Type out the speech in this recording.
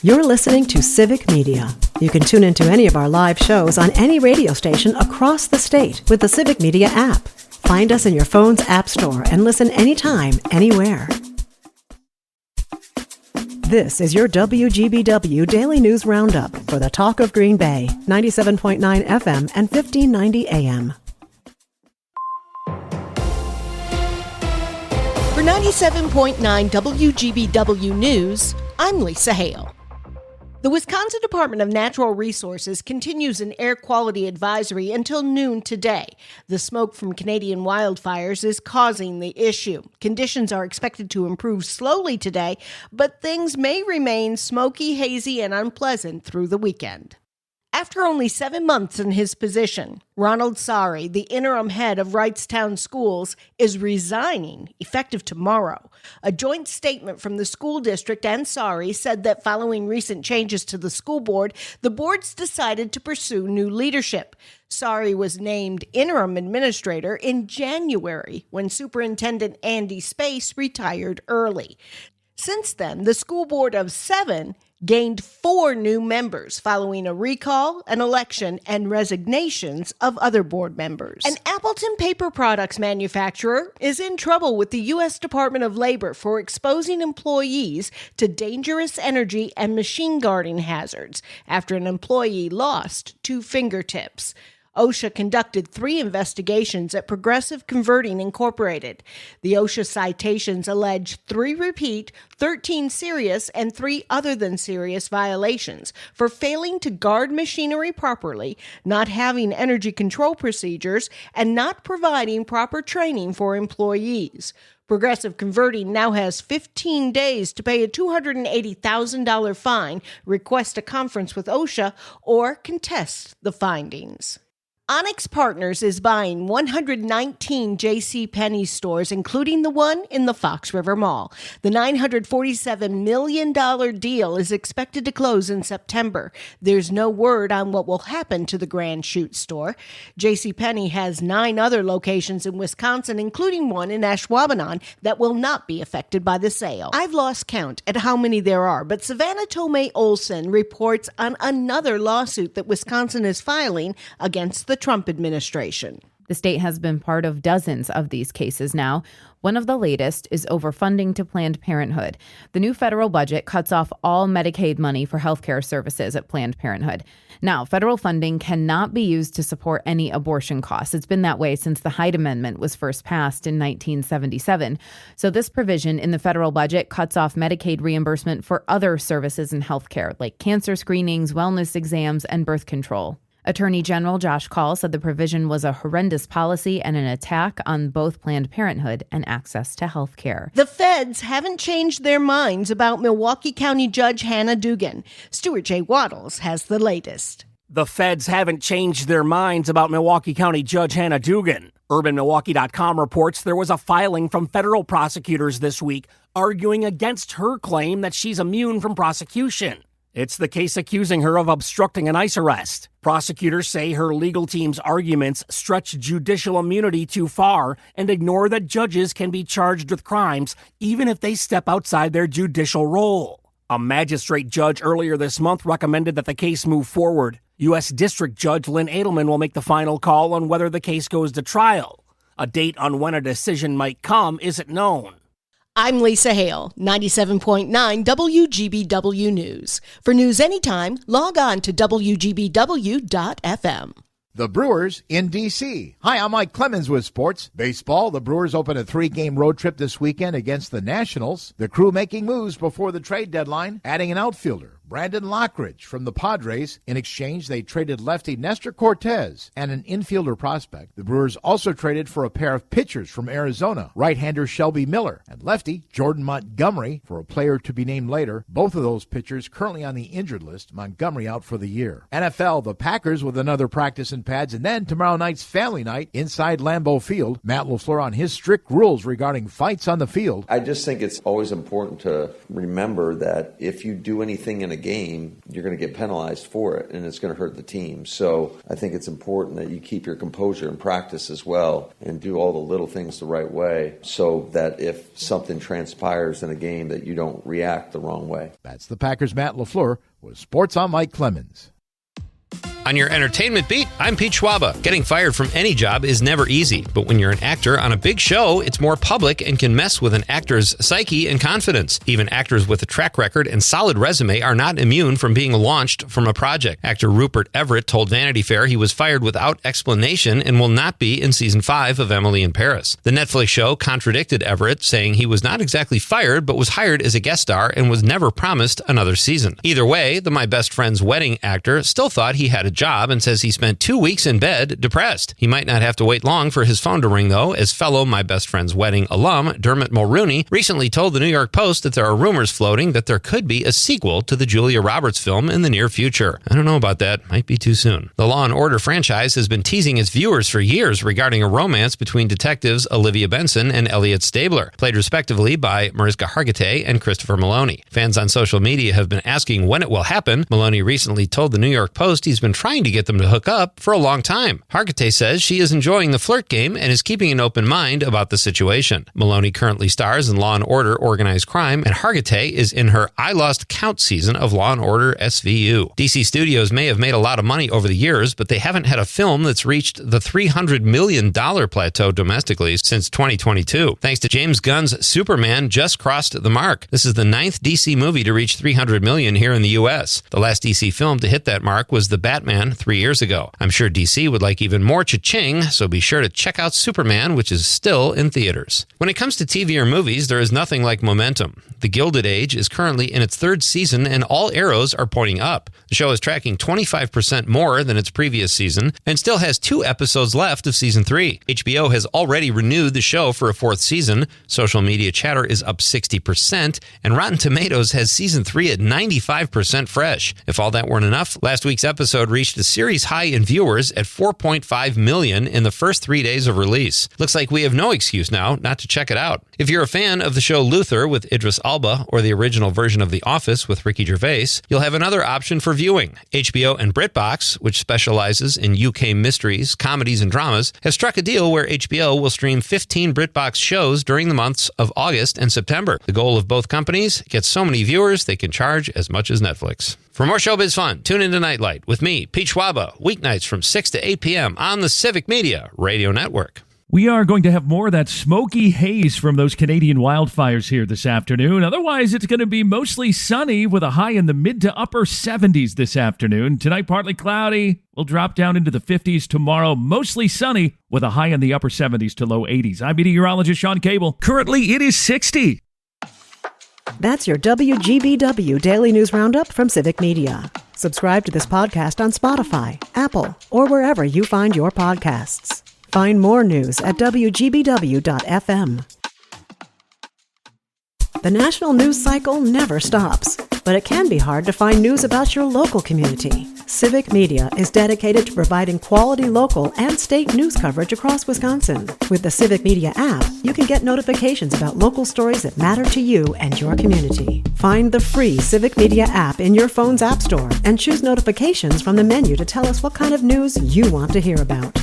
You're listening to Civic Media. You can tune into any of our live shows on any radio station across the state with the Civic Media app. Find us in your phone's app store and listen anytime, anywhere. This is your WGBW Daily News Roundup for the Talk of Green Bay, 97.9 FM and 1590 AM. For 97.9 WGBW News, I'm Lisa Hale. The Wisconsin Department of Natural Resources continues an air quality advisory until noon today. The smoke from Canadian wildfires is causing the issue. Conditions are expected to improve slowly today, but things may remain smoky, hazy, and unpleasant through the weekend. After only 7 months in his position, Ronald Sari, the interim head of Wrightstown Schools, is resigning effective tomorrow. A joint statement from the school district and Sari said that following recent changes to the school board, the board's decided to pursue new leadership. Sari was named interim administrator in January when Superintendent Andy Space retired early. Since then, the school board of 7 gained 4 new members following a recall, an election, and resignations of other board members. An Appleton paper products manufacturer is in trouble with the U.S. Department of Labor for exposing employees to dangerous energy and machine guarding hazards after an employee lost 2 fingertips. OSHA conducted 3 investigations at Progressive Converting Incorporated. The OSHA citations allege 3 repeat, 13 serious, and 3 other than serious violations for failing to guard machinery properly, not having energy control procedures, and not providing proper training for employees. Progressive Converting now has 15 days to pay a $280,000 fine, request a conference with OSHA, or contest the findings. Onyx Partners is buying 119 JCPenney stores, including the one in the Fox River Mall. The $947 million deal is expected to close in September. There's no word on what will happen to the Grand Chute store. JCPenney has 9 other locations in Wisconsin, including one in Ashwaubenon, that will not be affected by the sale. I've lost count at how many there are, but Savannah Tomei Olson reports on another lawsuit that Wisconsin is filing against the Trump administration. The state has been part of dozens of these cases now. One of the latest is over funding to Planned Parenthood. The new federal budget cuts off all Medicaid money for healthcare services at Planned Parenthood. Now, federal funding cannot be used to support any abortion costs. It's been that way since the Hyde Amendment was first passed in 1977. So this provision in the federal budget cuts off Medicaid reimbursement for other services in healthcare, like cancer screenings, wellness exams, and birth control. Attorney General Josh Kaul said the provision was a horrendous policy and an attack on both Planned Parenthood and access to health care. The feds haven't changed their minds about Milwaukee County Judge Hannah Dugan. Stuart J. Waddles has the latest. The feds haven't changed their minds about Milwaukee County Judge Hannah Dugan. UrbanMilwaukee.com reports there was a filing from federal prosecutors this week arguing against her claim that she's immune from prosecution. It's the case accusing her of obstructing an ICE arrest. Prosecutors say her legal team's arguments stretch judicial immunity too far and ignore that judges can be charged with crimes even if they step outside their judicial role. A magistrate judge earlier this month recommended that the case move forward. U.S. District Judge Lynn Edelman will make the final call on whether the case goes to trial. A date on when a decision might come isn't known. I'm Lisa Hale, 97.9 WGBW News. For news anytime, log on to WGBW.FM. The Brewers in D.C. Hi, I'm Mike Clemens with sports. Baseball, the Brewers open a 3-game road trip this weekend against the Nationals. The crew making moves before the trade deadline, adding an outfielder, Brandon Lockridge from the Padres. In exchange, they traded lefty Nestor Cortez and an infielder prospect. The Brewers also traded for a pair of pitchers from Arizona, right-hander Shelby Miller and lefty Jordan Montgomery for a player to be named later. Both of those pitchers currently on the injured list, Montgomery out for the year. NFL, the Packers with another practice in pads, and then tomorrow night's family night inside Lambeau Field. Matt LaFleur on his strict rules regarding fights on the field. I just think it's always important to remember that if you do anything in a game, you're going to get penalized for it, and it's going to hurt the team. So I think it's important that you keep your composure in practice as well and do all the little things the right way so that if something transpires in a game that you don't react the wrong way. That's the Packers' Matt LaFleur with Sports on Mike Clemens. On your entertainment beat, I'm Pete Schwaba. Getting fired from any job is never easy, but when you're an actor on a big show, it's more public and can mess with an actor's psyche and confidence. Even actors with a track record and solid resume are not immune from being launched from a project. Actor Rupert Everett told Vanity Fair he was fired without explanation and will not be in season 5 of Emily in Paris. The Netflix show contradicted Everett, saying he was not exactly fired, but was hired as a guest star and was never promised another season. Either way, the My Best Friend's Wedding actor still thought he had a job and says he spent 2 weeks in bed depressed. He might not have to wait long for his phone to ring, though, as fellow My Best Friend's Wedding alum Dermot Mulrooney recently told the New York Post that there are rumors floating that there could be a sequel to the Julia Roberts film in the near future. I don't know about that. Might be too soon. The Law & Order franchise has been teasing its viewers for years regarding a romance between detectives Olivia Benson and Elliot Stabler, played respectively by Mariska Hargitay and Christopher Maloney. Fans on social media have been asking when it will happen. Maloney recently told the New York Post he's been trying to get them to hook up for a long time. Hargitay says she is enjoying the flirt game and is keeping an open mind about the situation. Maloney currently stars in Law & Order Organized Crime, and Hargitay is in her I Lost Count season of Law & Order SVU. DC Studios may have made a lot of money over the years, but they haven't had a film that's reached the $300 million plateau domestically since 2022. Thanks to James Gunn's Superman just crossed the mark. This is the 9th DC movie to reach $300 million here in the U.S. The last DC film to hit that mark was The Batman 3 years ago. I'm sure DC would like even more cha-ching, so be sure to check out Superman, which is still in theaters. When it comes to TV or movies, there is nothing like momentum. The Gilded Age is currently in its 3rd season, and all arrows are pointing up. The show is tracking 25% more than its previous season, and still has 2 episodes left of season 3. HBO has already renewed the show for a 4th season. Social media chatter is up 60%, and Rotten Tomatoes has season 3 at 95% fresh. If all that weren't enough, last week's episode reached a series high in viewers at 4.5 million in the first 3 days of release. Looks like we have no excuse now not to check it out. If you're a fan of the show Luther with Idris Elba or the original version of The Office with Ricky Gervais, you'll have another option for viewing. HBO and BritBox, which specializes in UK mysteries, comedies, and dramas, have struck a deal where HBO will stream 15 BritBox shows during the months of August and September. The goal of both companies: get so many viewers they can charge as much as Netflix. For more showbiz fun, tune into Nightlight with me, Pete Schwaba, weeknights from 6 to 8 p.m. on the Civic Media Radio Network. We are going to have more of that smoky haze from those Canadian wildfires here this afternoon. Otherwise, it's going to be mostly sunny with a high in the mid to upper 70s this afternoon. Tonight, partly cloudy. We'll drop down into the 50s tomorrow, mostly sunny with a high in the upper 70s to low 80s. I'm meteorologist Sean Cable. Currently, it is 60. That's your WGBW Daily News Roundup from Civic Media. Subscribe to this podcast on Spotify, Apple, or wherever you find your podcasts. Find more news at WGBW.FM. The national news cycle never stops, but it can be hard to find news about your local community. Civic Media is dedicated to providing quality local and state news coverage across Wisconsin. With the Civic Media app, you can get notifications about local stories that matter to you and your community. Find the free Civic Media app in your phone's app store and choose notifications from the menu to tell us what kind of news you want to hear about.